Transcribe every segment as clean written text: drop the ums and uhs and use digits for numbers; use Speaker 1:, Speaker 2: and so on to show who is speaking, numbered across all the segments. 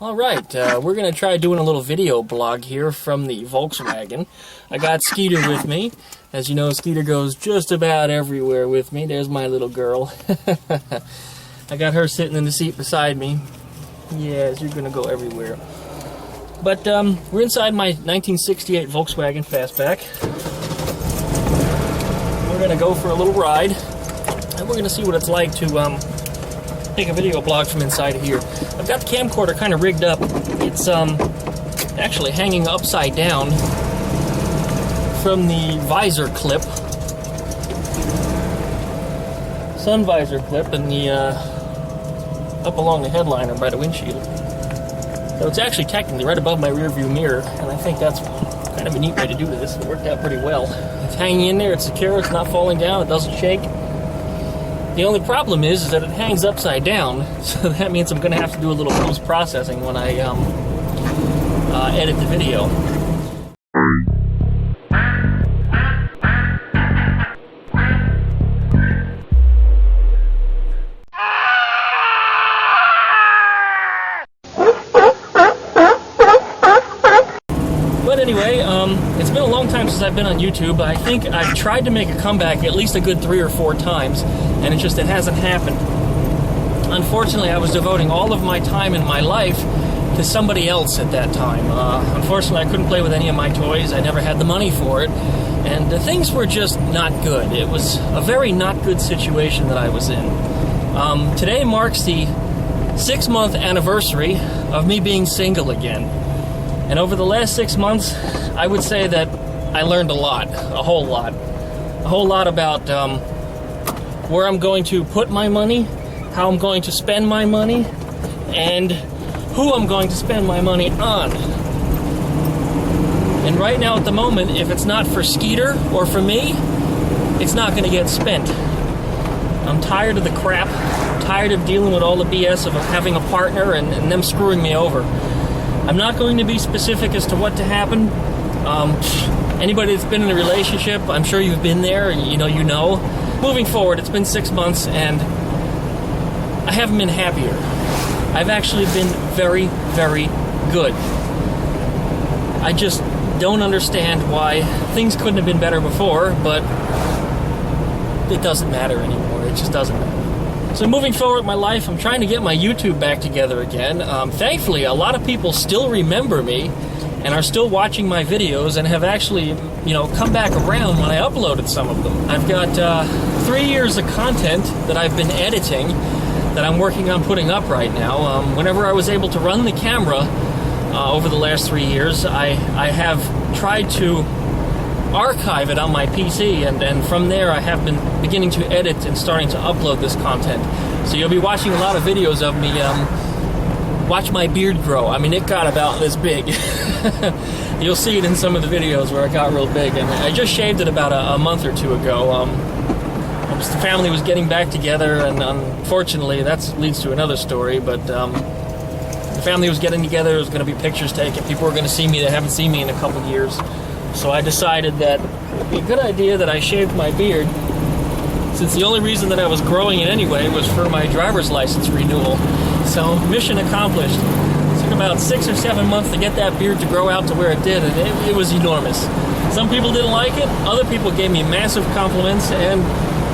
Speaker 1: Alright, we're going to try doing a little video blog here from the Volkswagen. I got Skeeter with me. As you know, Skeeter goes just about everywhere with me. There's my little girl. I got her sitting in the seat beside me. Yes, you're going to go everywhere. But we're inside my 1968 Volkswagen Fastback. We're going to go for a little ride, and we're going to see what it's like to take a video blog from inside here. I've got the camcorder kind of rigged up. It's actually hanging upside down from the visor clip, sun visor clip, and the up along the headliner by the windshield. So it's actually technically right above my rear view mirror, and I think that's kind of a neat way to do this. It worked out pretty well. It's hanging in there, it's secure, it's not falling down, it doesn't shake. The only problem is that it hangs upside down, so that means I'm going to have to do a little post-processing when I edit the video. But anyway, it's been a long time since I've been on YouTube. I think I've tried to make a comeback at least a good 3 or 4 times, and it hasn't happened. Unfortunately, I was devoting all of my time in my life to somebody else at that time. Unfortunately, I couldn't play with any of my toys. I never had the money for it, and things were just not good. It was a very not good situation that I was in. Today marks the 6-month anniversary of me being single again. And over the last 6 months, I would say that I learned a lot, a whole lot about where I'm going to put my money, how I'm going to spend my money, and who I'm going to spend my money on. And right now at the moment, if it's not for Skeeter or for me, it's not going to get spent. I'm tired of the crap. I'm tired of dealing with all the BS of having a partner and them screwing me over. I'm not going to be specific as to what to happen. Anybody that's been in a relationship, I'm sure you've been there, you know. Moving forward, it's been 6 months, and I haven't been happier. I've actually been very, very good. I just don't understand why things couldn't have been better before, but it doesn't matter anymore. It just doesn't matter. So moving forward in my life, I'm trying to get my YouTube back together again. Thankfully, a lot of people still remember me and are still watching my videos and have actually, come back around when I uploaded some of them. I've got 3 years of content that I've been editing that I'm working on putting up right now. Whenever I was able to run the camera over the last 3 years, I have tried to archive it on my PC, and from there I have been beginning to edit and starting to upload this content. So you'll be watching a lot of videos of me watch my beard grow. I mean, it got about this big. You'll see it in some of the videos where it got real big, and I just shaved it about a month or 2 ago. The family was getting back together, and unfortunately that leads to another story, but the family was getting together. There was going to be pictures taken. People were going to see me that haven't seen me in a couple years. So I decided that it would be a good idea that I shaved my beard, since the only reason that I was growing it anyway was for my driver's license renewal. So mission accomplished. It took about 6 or 7 months to get that beard to grow out to where it did, and it was enormous. Some people didn't like it, other people gave me massive compliments, and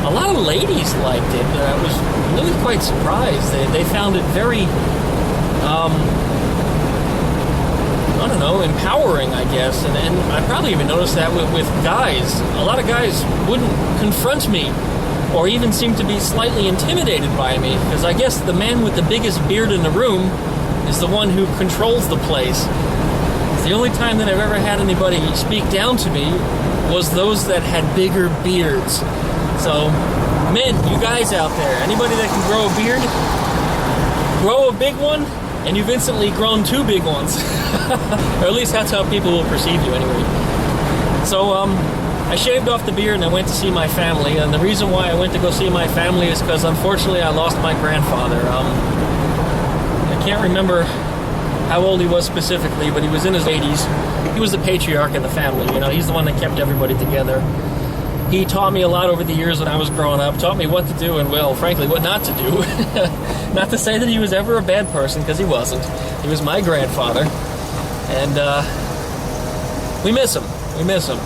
Speaker 1: a lot of ladies liked it. I was really quite surprised. They found it very, empowering, I guess, and I probably even noticed that with guys. A lot of guys wouldn't confront me or even seem to be slightly intimidated by me, because I guess the man with the biggest beard in the room is the one who controls the place. It's the only time that I've ever had anybody speak down to me was those that had bigger beards. So, men, you guys out there, anybody that can grow a beard, grow a big one, and you've instantly grown 2 big ones. Or at least that's how people will perceive you anyway. So, I shaved off the beard and I went to see my family. And the reason why I went to go see my family is because, unfortunately, I lost my grandfather. I can't remember how old he was specifically, but he was in his 80s. He was the patriarch of the family. He's the one that kept everybody together. He taught me a lot over the years when I was growing up, taught me what to do and, well, frankly, what not to do. Not to say that he was ever a bad person, because he wasn't. He was my grandfather. And we miss him. We miss him.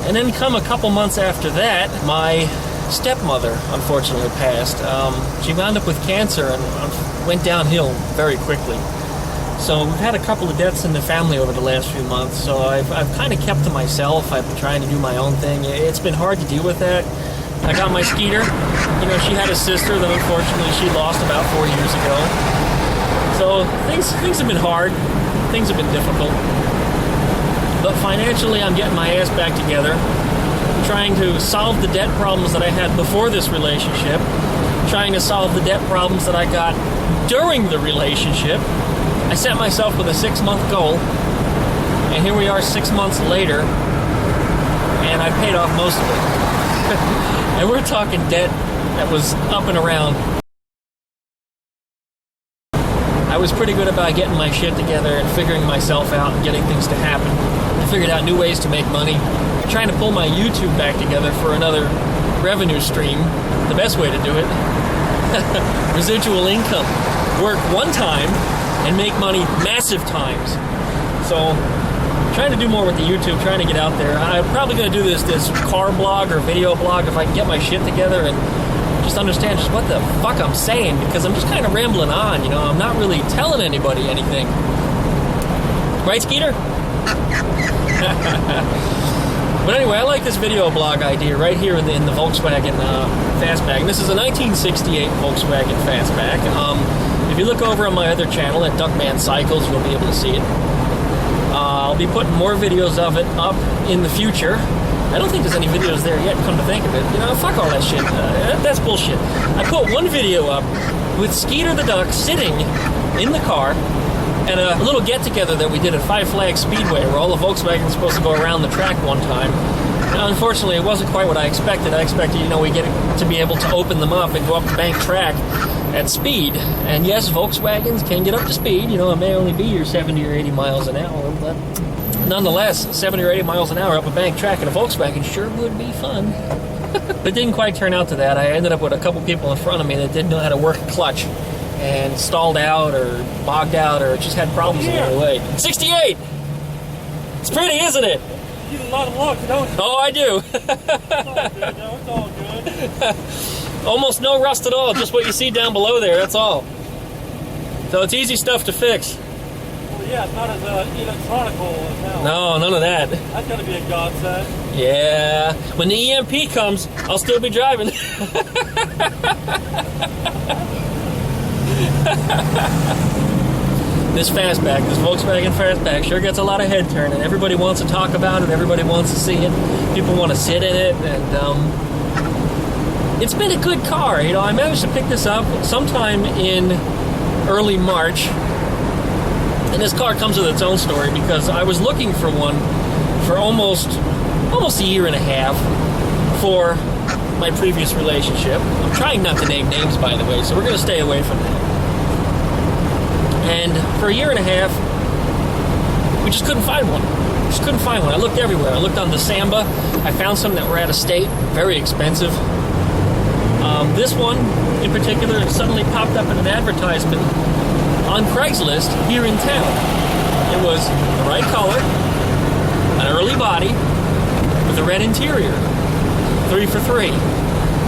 Speaker 1: And then come a couple months after that, my stepmother unfortunately passed. She wound up with cancer and went downhill very quickly. So we've had a couple of deaths in the family over the last few months, so I've kind of kept to myself. I've been trying to do my own thing. It's been hard to deal with that. I got my Skeeter. You know, she had a sister that unfortunately she lost about 4 years ago. So things have been hard. Things have been difficult. But financially, I'm getting my ass back together. I'm trying to solve the debt problems that I had before this relationship. Trying to solve the debt problems that I got during the relationship. I set myself with a 6-month goal, and here we are 6 months later, and I've paid off most of it. And we're talking debt that was up and around. I was pretty good about getting my shit together and figuring myself out and getting things to happen. I figured out new ways to make money. I'm trying to pull my YouTube back together for another revenue stream. The best way to do it. Residual income. Work one time and make money massive times. So, trying to do more with the YouTube, trying to get out there. I'm probably going to do this car blog or video blog if I can get my shit together and just understand just what the fuck I'm saying, because I'm just kind of rambling on, you know. I'm not really telling anybody anything. Right, Skeeter? But anyway, I like this video blog idea right here in the Volkswagen Fastback. And this is a 1968 Volkswagen Fastback. If you look over on my other channel at Duckman Cycles, you'll be able to see it. I'll be putting more videos of it up in the future. I don't think there's any videos there yet, come to think of it. You know, fuck all that shit. That's bullshit. I put one video up with Skeeter the Duck sitting in the car at a little get-together that we did at Five Flags Speedway, where all the Volkswagens were supposed to go around the track one time. Now, unfortunately, it wasn't quite what I expected. I expected, you know, we get to be able to open them up and go up the bank track at speed. And yes, Volkswagens can get up to speed. You know, it may only be your 70 or 80 miles an hour, but nonetheless, 70 or 80 miles an hour up a bank track in a Volkswagen sure would be fun. But it didn't quite turn out to that. I ended up with a couple people in front of me that didn't know how to work a clutch and stalled out or bogged out or just had problems along the way. 68! It's pretty, isn't it?
Speaker 2: You get a lot of luck, don't you?
Speaker 1: Oh, I do.
Speaker 2: It's all good, though. It's all good.
Speaker 1: Almost no rust at all, just what you see down below there, that's all. So it's easy stuff to fix.
Speaker 2: Well, yeah, it's not as electronical as now.
Speaker 1: No, none of that.
Speaker 2: That's going to be a godsend.
Speaker 1: Yeah. When the EMP comes, I'll still be driving. This Fastback, this Volkswagen Fastback, sure gets a lot of head turning. Everybody wants to talk about it. Everybody wants to see it. People want to sit in it, and it's been a good car. You know, I managed to pick this up sometime in early March, and this car comes with its own story because I was looking for one for almost a year and a half for my previous relationship. I'm trying not to name names, by the way, so we're going to stay away from that. And for a year and a half, we just couldn't find one. I looked everywhere. I looked on the Samba. I found some that were out of state, very expensive. This one, in particular, suddenly popped up in an advertisement on Craigslist here in town. It was the right color, an early body, with a red interior. 3 for $3.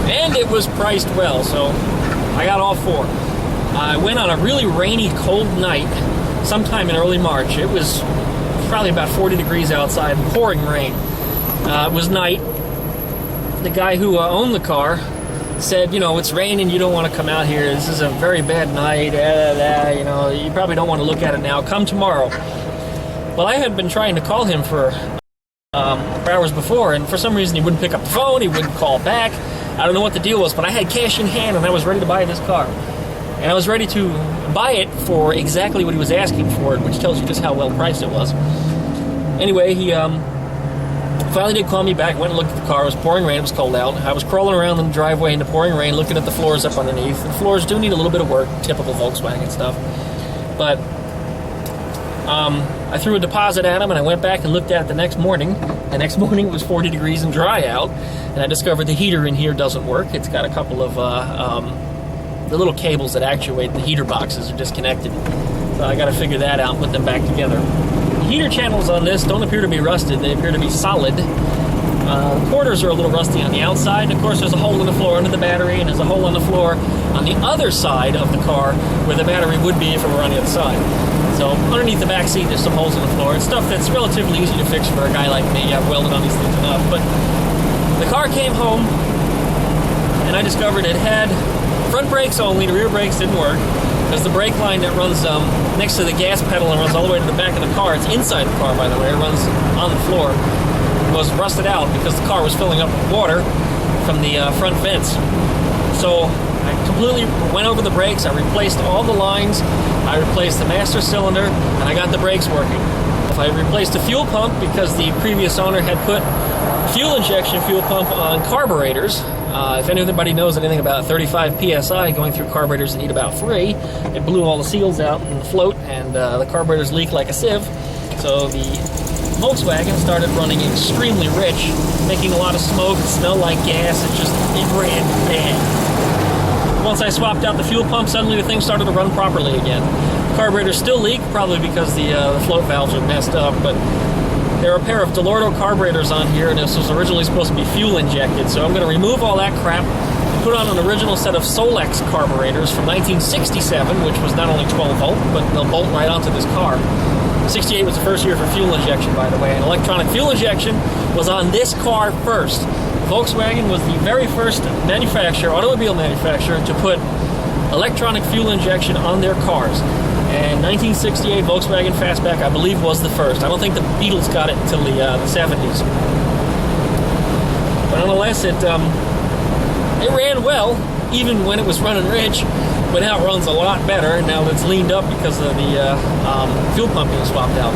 Speaker 1: And it was priced well, so I got all 4. I went on a really rainy, cold night sometime in early March. It was probably about 40 degrees outside, pouring rain. It was night. The guy who owned the car said, you know, it's raining, you don't want to come out here. This is a very bad night. You know, you probably don't want to look at it now. Come tomorrow. Well, I had been trying to call him for hours before, and for some reason he wouldn't pick up the phone, he wouldn't call back. I don't know what the deal was, but I had cash in hand and I was ready to buy this car. And I was ready to buy it for exactly what he was asking for it, which tells you just how well priced it was. Anyway, he finally did call me back, went and looked at the car. It was pouring rain, it was cold out. I was crawling around in the driveway in the pouring rain, looking at the floors up underneath. The floors do need a little bit of work, typical Volkswagen stuff. But I threw a deposit at him, and I went back and looked at it the next morning. The next morning it was 40 degrees and dry out, and I discovered the heater in here doesn't work. It's got a couple of the little cables that actuate the heater boxes are disconnected. So I got to figure that out and put them back together. The heater channels on this don't appear to be rusted. They appear to be solid. The quarters are a little rusty on the outside. And of course, there's a hole in the floor under the battery, and there's a hole on the floor on the other side of the car where the battery would be if it were on the other side. So underneath the back seat, there's some holes in the floor. It's stuff that's relatively easy to fix for a guy like me. I've welded on these things enough. But the car came home, and I discovered it had front brakes only. The rear brakes didn't work, because the brake line that runs next to the gas pedal and runs all the way to the back of the car, it's inside the car, by the way, it runs on the floor, was rusted out because the car was filling up with water from the front vents. So I completely went over the brakes. I replaced all the lines. I replaced the master cylinder, and I got the brakes working. I replaced the fuel pump because the previous owner had put fuel injection fuel pump on carburetors. If anybody knows anything about 35 psi going through carburetors that need about 3, it blew all the seals out in the float, and the carburetors leak like a sieve. So the Volkswagen started running extremely rich, making a lot of smoke, it smelled like gas, it ran bad. Once I swapped out the fuel pump, suddenly the thing started to run properly again. The carburetors still leak, probably because the float valves are messed up, but there are a pair of Delorto carburetors on here, and this was originally supposed to be fuel injected, so I'm going to remove all that crap, put on an original set of Solex carburetors from 1967, which was not only 12 volt, but they'll bolt right onto this car. 68 was the first year for fuel injection, by the way, and electronic fuel injection was on this car first. Volkswagen was the very first automobile manufacturer, to put electronic fuel injection on their cars. And 1968 Volkswagen Fastback, I believe, was the first. I don't think the Beatles got it until the 70s. But nonetheless, it ran well, even when it was running rich. But now it runs a lot better. Now it's leaned up because of the fuel pump being swapped out.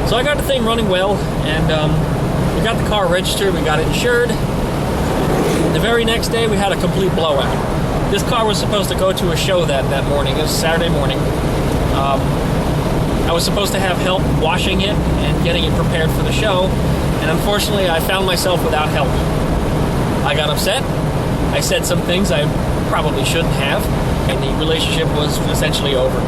Speaker 1: So I got the thing running well, and we got the car registered, we got it insured. The very next day, we had a complete blowout. This car was supposed to go to a show that morning. It was Saturday morning. I was supposed to have help washing it and getting it prepared for the show, and unfortunately I found myself without help. I got upset. I said some things I probably shouldn't have, and the relationship was essentially over.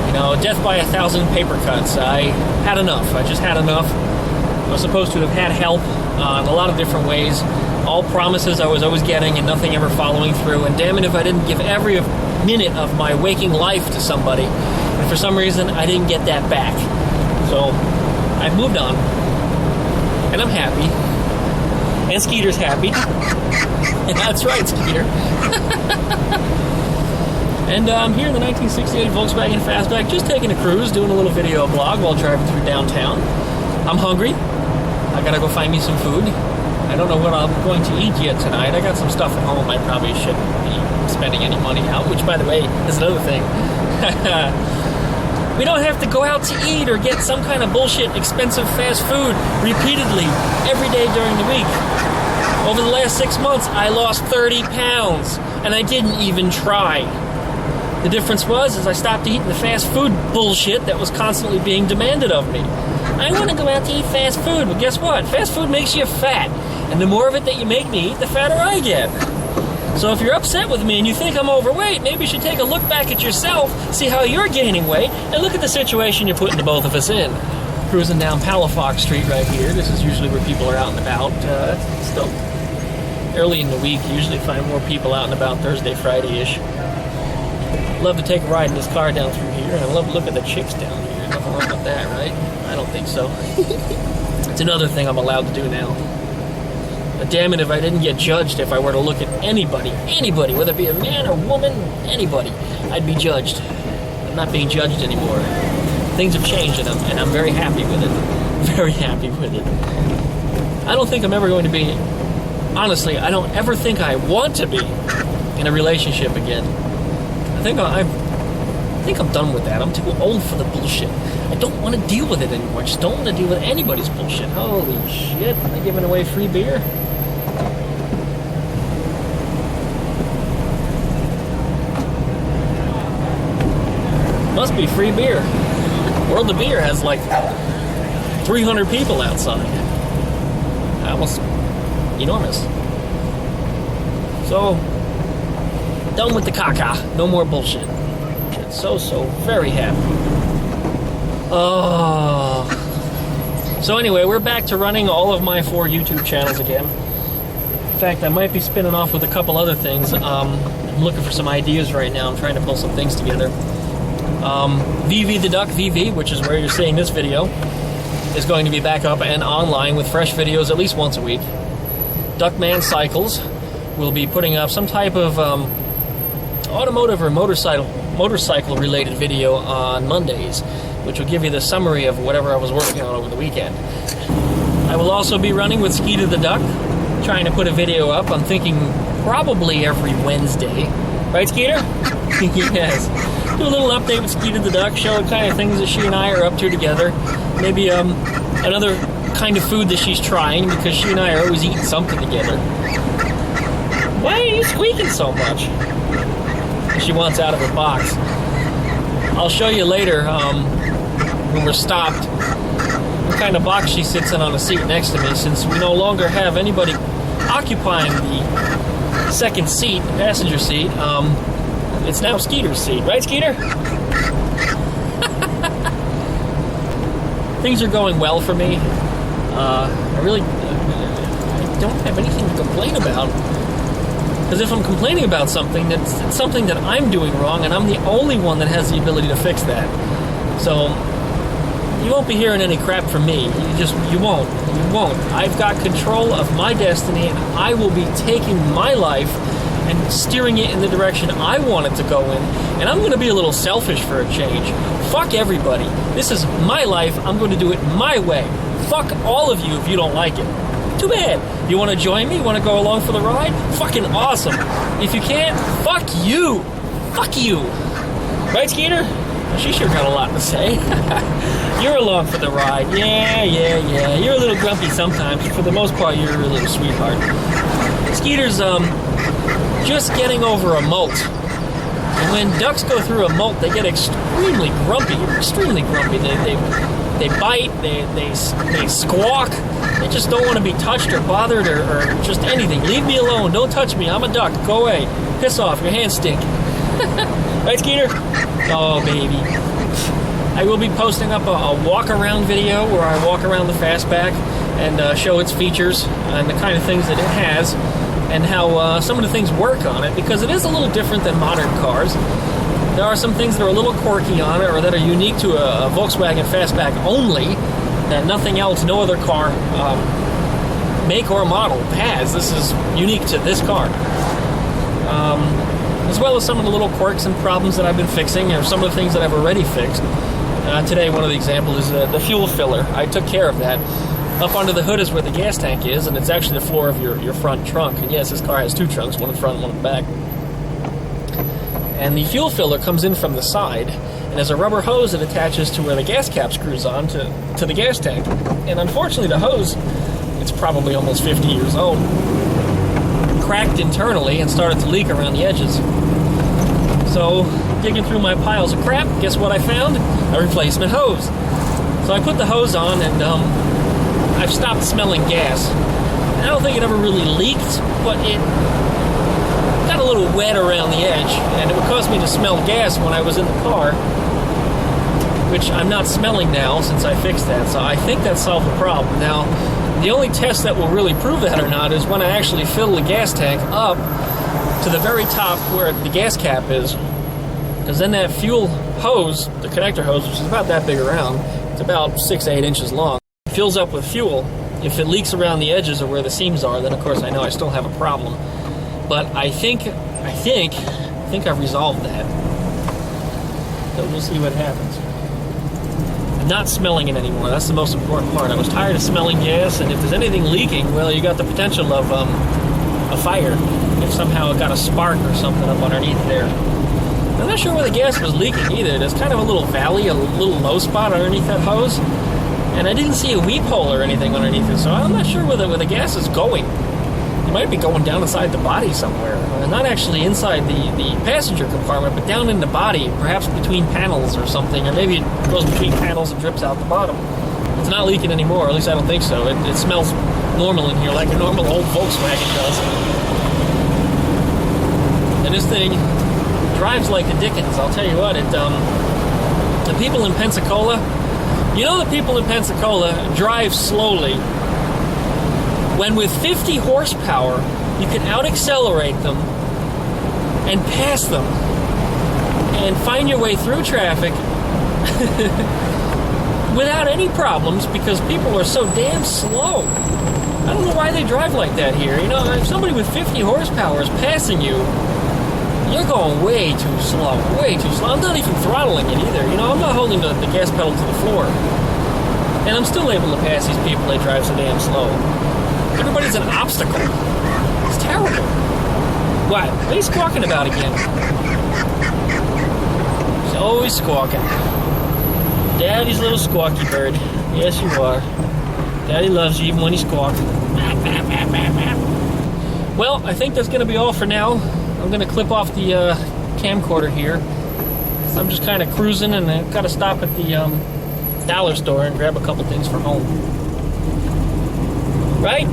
Speaker 1: You know, death by 1,000 paper cuts. I had enough. I just had enough. I was supposed to have had help in a lot of different ways. All promises I was always getting and nothing ever following through, and damn it if I didn't give every minute of my waking life to somebody. And for some reason, I didn't get that back. So, I've moved on. And I'm happy. And Skeeter's happy. And that's right, Skeeter. And I'm here in the 1968 Volkswagen Fastback, just taking a cruise, doing a little video blog while driving through downtown. I'm hungry. I gotta go find me some food. I don't know what I'm going to eat yet tonight. I got some stuff at home. I probably shouldn't be spending any money out, which, by the way, is another thing. We don't have to go out to eat or get some kind of bullshit expensive fast food repeatedly every day during the week. Over the last 6 months, I lost 30 pounds, and I didn't even try. The difference was I stopped eating the fast food bullshit that was constantly being demanded of me. I want to go out to eat fast food. Well, guess what? Fast food makes you fat. And the more of it that you make me eat, the fatter I get. So if you're upset with me and you think I'm overweight, maybe you should take a look back at yourself, see how you're gaining weight, and look at the situation you're putting the both of us in. Cruising down Palafox Street right here. This is usually where people are out and about. It's still early in the week. You usually find more people out and about Thursday, Friday-ish. Love to take a ride in this car down through here, and I love to look at the chicks down here. Nothing wrong with that, right? I don't think so. It's another thing I'm allowed to do now. But damn it if I didn't get judged if I were to look at anybody, whether it be a man or woman, anybody, I'd be judged. I'm not being judged anymore. Things have changed, and I'm very happy with it. Very happy with it. I don't think I'm ever going to be, honestly, I don't ever think I want to be in a relationship again. I think I'm done with that. I'm too old for the bullshit. I don't want to deal with it anymore. I just don't want to deal with anybody's bullshit. Holy shit. Am I giving away free beer? Must be free beer. World of Beer has like 300 people outside. almost enormous. So, done with the caca. No more bullshit. So very happy. Oh. So anyway, we're back to running all of my 4 YouTube channels again. In fact, I might be spinning off with a couple other things. I'm looking for some ideas right now. I'm trying to pull some things together. VV the Duck VV, which is where you're seeing this video, is going to be back up and online with fresh videos at least once a week. Duckman Cycles will be putting up some type of automotive or motorcycle related video on Mondays, which will give you the summary of whatever I was working on over the weekend. I will also be running with Skeeter the Duck, trying to put a video up. I'm thinking probably every Wednesday. Right, Skeeter? Yes. Do a little update with Skeeter the Duck, show what kind of things that she and I are up to together. Maybe another kind of food that she's trying, because she and I are always eating something together. Why are you squeaking so much? She wants out of her box. I'll show you later when we're stopped what kind of box she sits in on the seat next to me, since we no longer have anybody occupying the second seat, the passenger seat. It's now Skeeter's seat. Right, Skeeter? Things are going well for me. I don't have anything to complain about. Because if I'm complaining about something, it's something that I'm doing wrong, and I'm the only one that has the ability to fix that. So, you won't be hearing any crap from me. You won't. I've got control of my destiny, and I will be taking my life and steering it in the direction I want it to go in. And I'm going to be a little selfish for a change. Fuck everybody. This is my life. I'm going to do it my way. Fuck all of you if you don't like it. Too bad. You want to join me? You want to go along for the ride? Fucking awesome. If you can't, fuck you. Fuck you. Right, Skeeter? She sure got a lot to say. You're along for the ride. Yeah. You're a little grumpy sometimes, but for the most part, you're a little sweetheart. Skeeter's just getting over a molt. And when ducks go through a molt, they get extremely grumpy. They bite, they squawk. They just don't want to be touched or bothered or just anything. Leave me alone. Don't touch me. I'm a duck. Go away. Piss off. Your hands stink. Right, Skeeter? Oh, baby. I will be posting up a walk-around video where I walk around the Fastback and show its features and the kind of things that it has and how some of the things work on it, because it is a little different than modern cars. There are some things that are a little quirky on it or that are unique to a Volkswagen Fastback only, that nothing else, no other car, make or model has. This is unique to this car. As well as some of the little quirks and problems that I've been fixing, or some of the things that I've already fixed. Today, one of the examples is the fuel filler. I took care of that. Up under the hood is where the gas tank is, and it's actually the floor of your front trunk. And yes, this car has 2 trunks, one in front and one in back. And the fuel filler comes in from the side, and there's a rubber hose that attaches to where the gas cap screws on to the gas tank. And unfortunately, the hose, it's probably almost 50 years old, cracked internally and started to leak around the edges. So, digging through my piles of crap, guess what I found? A replacement hose. So I put the hose on, and I've stopped smelling gas. I don't think it ever really leaked, but it got a little wet around the edge, and it would cause me to smell gas when I was in the car, which I'm not smelling now since I fixed that. So I think that solved the problem. Now, the only test that will really prove that or not is when I actually fill the gas tank up to the very top where the gas cap is, because then that fuel hose, the connector hose, which is about that big around, it's about 6-8 inches long, fills up with fuel. If it leaks around the edges or where the seams are, then of course I know I still have a problem. But I think I've resolved that. So we'll see what happens. I'm not smelling it anymore. That's the most important part. I was tired of smelling gas, and if there's anything leaking, well, you got the potential of a fire if somehow it got a spark or something up underneath there. I'm not sure where the gas was leaking either. There's kind of a little valley, a little low spot underneath that hose, and I didn't see a weep hole or anything underneath it, so I'm not sure where the gas is going. It might be going down inside the body somewhere. Not actually inside the passenger compartment, but down in the body, perhaps between panels or something, or maybe it goes between panels and drips out the bottom. It's not leaking anymore, at least I don't think so. It smells normal in here, like a normal old Volkswagen does. And this thing drives like the dickens. I'll tell you what, the people in Pensacola, you know, the people in Pensacola drive slowly when with 50 horsepower you can out-accelerate them and pass them and find your way through traffic without any problems because people are so damn slow. I don't know why they drive like that here. You know, if somebody with 50 horsepower is passing you, you're going way too slow, way too slow. I'm not even throttling it either. You know, I'm not holding the gas pedal to the floor. And I'm still able to pass these people that drive so damn slow. Everybody's an obstacle. It's terrible. What? What are you squawking about again? He's always squawking. Daddy's little squawky bird. Yes, you are. Daddy loves you even when he squawks. Well, I think that's going to be all for now. I'm going to clip off the camcorder here. So I'm just kind of cruising, and I've got to stop at the dollar store and grab a couple things for home. Right?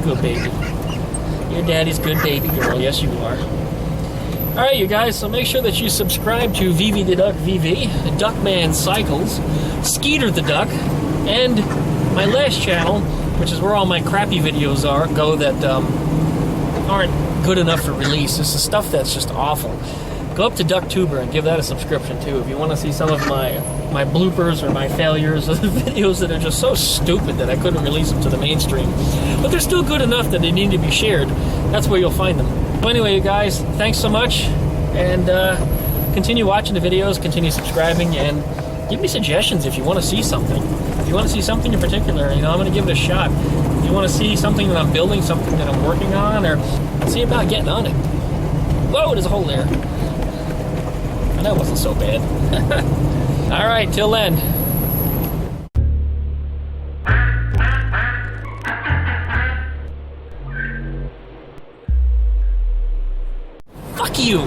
Speaker 1: Good baby. Your daddy's good baby girl. Yes, you are. Alright, you guys, so make sure that you subscribe to VV the Duck VV, Duckman Cycles, Skeeter the Duck, and my last channel, which is where all my crappy videos go that aren't good enough for release. This is stuff that's just awful. Go up to DuckTuber and give that a subscription too if you want to see some of my bloopers or my failures or the videos that are just so stupid that I couldn't release them to the mainstream. But they're still good enough that they need to be shared. That's where you'll find them. So anyway, you guys, thanks so much, and continue watching the videos, continue subscribing, and give me suggestions if you want to see something. If you want to see something in particular, you know, I'm going to give it a shot. If you want to see something that I'm building, something that I'm working on, or see about getting on it. Whoa, there's a hole there. And that wasn't so bad. All right, till then. Fuck you!